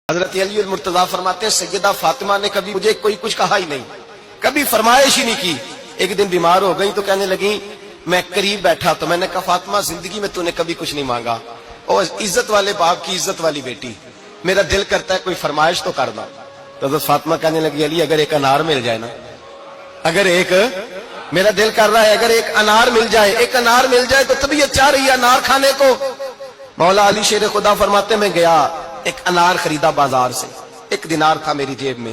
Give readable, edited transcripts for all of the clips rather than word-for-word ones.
حضرت علی المرتضیٰ فرماتے ہیں سیدہ فاطمہ نے کبھی مجھے کوئی کچھ کہا ہی نہیں، کبھی فرمائش ہی نہیں کی۔ ایک دن بیمار ہو گئی تو کہنے لگی، میں قریب بیٹھا تو میں نے کہا فاطمہ زندگی میں تو نے کبھی کچھ نہیں مانگا، اور عزت والے باپ کی عزت والی بیٹی، میرا دل کرتا ہے کوئی فرمائش تو کر دو۔ تو حضرت فاطمہ کہنے لگی علی اگر ایک انار مل جائے نا، اگر ایک میرا دل کر رہا ہے اگر ایک انار مل جائے، ایک انار مل جائے تو طبیعت چاہ رہی ہے انار کھانے کو۔ مولا علی شیر خدا فرماتے میں گیا، ایک انار خریدا بازار سے، 1 دینار تھا میری جیب میں،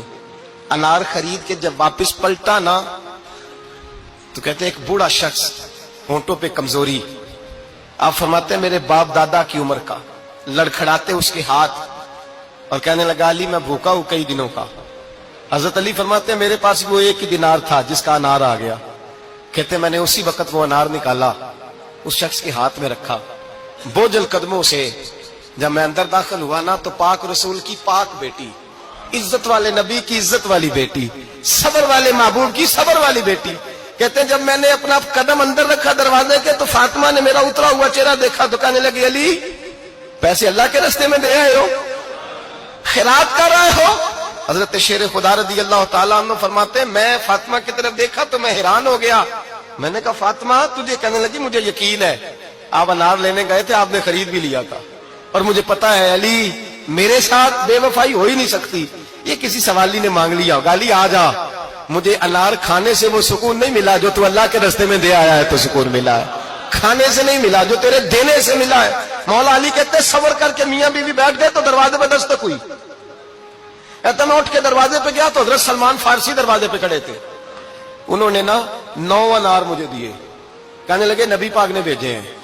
انار خرید کے جب واپس پلٹا نا تو کہتے ہیں ایک بوڑھا شخص، ہونٹوں پہ کمزوری، آپ فرماتے ہیں میرے باپ دادا کی عمر کا، لڑکھڑاتے اس کے ہاتھ اور کہنے لگا علی میں بھوکا ہوں کئی دنوں کا۔ حضرت علی فرماتے ہیں میرے پاس وہ 1 ہی دینار تھا جس کا انار آ گیا، کہتے ہیں میں نے اسی وقت وہ انار نکالا، اس شخص کے ہاتھ میں رکھا، بوجھل قدموں سے جب میں اندر داخل ہوا نا تو پاک رسول کی پاک بیٹی، عزت والے نبی کی عزت والی بیٹی، صبر والے محبوب کی صبر والی بیٹی، کہتے ہیں جب میں نے اپنا قدم اندر رکھا دروازے کے تو فاطمہ نے میرا اترا ہوا چہرہ دیکھا تو کہنے لگی علی پیسے اللہ کے راستے میں دے آئے ہو، خیرات کر رہے ہو؟ حضرت شیر خدا رضی اللہ تعالیٰ عنہ فرماتے ہیں میں فاطمہ کی طرف دیکھا تو میں حیران ہو گیا، میں نے کہا فاطمہ تجھے؟ کہنے لگی مجھے یقین ہے آپ انار لینے گئے تھے، آپ نے خرید بھی لیا تھا، اور مجھے پتا ہے علی میرے ساتھ بے وفائی ہو ہی نہیں سکتی، یہ کسی سوالی نے مانگ لیا ہوگا، علی آ جا، مجھے انار کھانے سے وہ سکون نہیں ملا جو تو اللہ کے راستے میں دے آیا ہے تو سکون ملا ہے، کھانے سے نہیں ملا جو تیرے دینے سے ملا ہے۔ مولا علی کہتے ہیں صبر کر کے میاں بیوی بیٹھ گئے تو دروازے پہ دستک ہوئی، کہتا میں اٹھ کے دروازے پہ گیا تو حضرت سلمان فارسی دروازے پہ کھڑے تھے، انہوں نے نا 9 انار مجھے دیے، کہنے لگے نبی پاک نے بھیجے ہیں،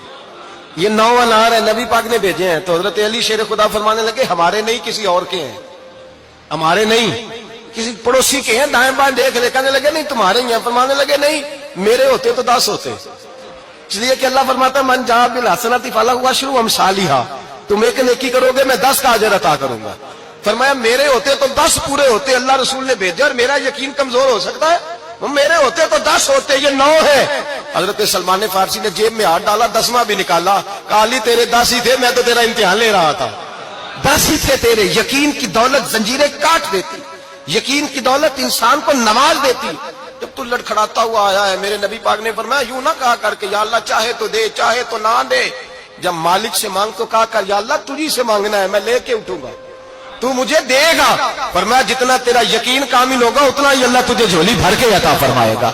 یہ 9 انار ہے نبی پاک نے بھیجے ہیں۔ تو حضرت علی شیر خدا فرمانے لگے ہمارے نہیں کسی اور کے ہیں، ہمارے نہیں کسی پڑوسی کے ہیں، دائیں بائیں دیکھ لے، کہنے لگے نہیں تمہارے ہی ہیں، فرمانے لگے نہیں میرے ہوتے تو 10 ہوتے، اس لیے کہ اللہ فرماتا ہے من جاء بالحسنۃ فلہ عشر امثالھا، تم ایک نیکی کرو گے میں 10 کا اجر عطا کروں گا۔ فرمایا میرے ہوتے تو 10 پورے ہوتے، اللہ رسول نے بھیجا اور میرا یقین کمزور ہو سکتا ہے؟ وہ میرے ہوتے تو 10 ہوتے، یہ 9 ہے۔ حضرت سلمان فارسی نے جیب میں ہاتھ ڈالا، 10واں بھی نکالا، کہا علی تیرے 10 ہی تھے، میں تو تیرا امتحان لے رہا تھا، 10 ہی تھے تیرے۔ یقین کی دولت زنجیریں کاٹ دیتی، یقین کی دولت انسان کو نواز دیتی۔ جب تو لڑکھڑاتا ہوا آیا ہے، میرے نبی پاک نے فرمایا یوں نہ کہا کر کے یا اللہ چاہے تو دے چاہے تو نہ دے، جب مالک سے مانگ تو کہا کر یا اللہ تجھی سے مانگنا ہے، میں لے کے اٹھوں گا، تو مجھے دے گا۔ فرمایا جتنا تیرا یقین کامل ہوگا اتنا ہی اللہ تجھے جھولی بھر کے عطا فرمائے گا۔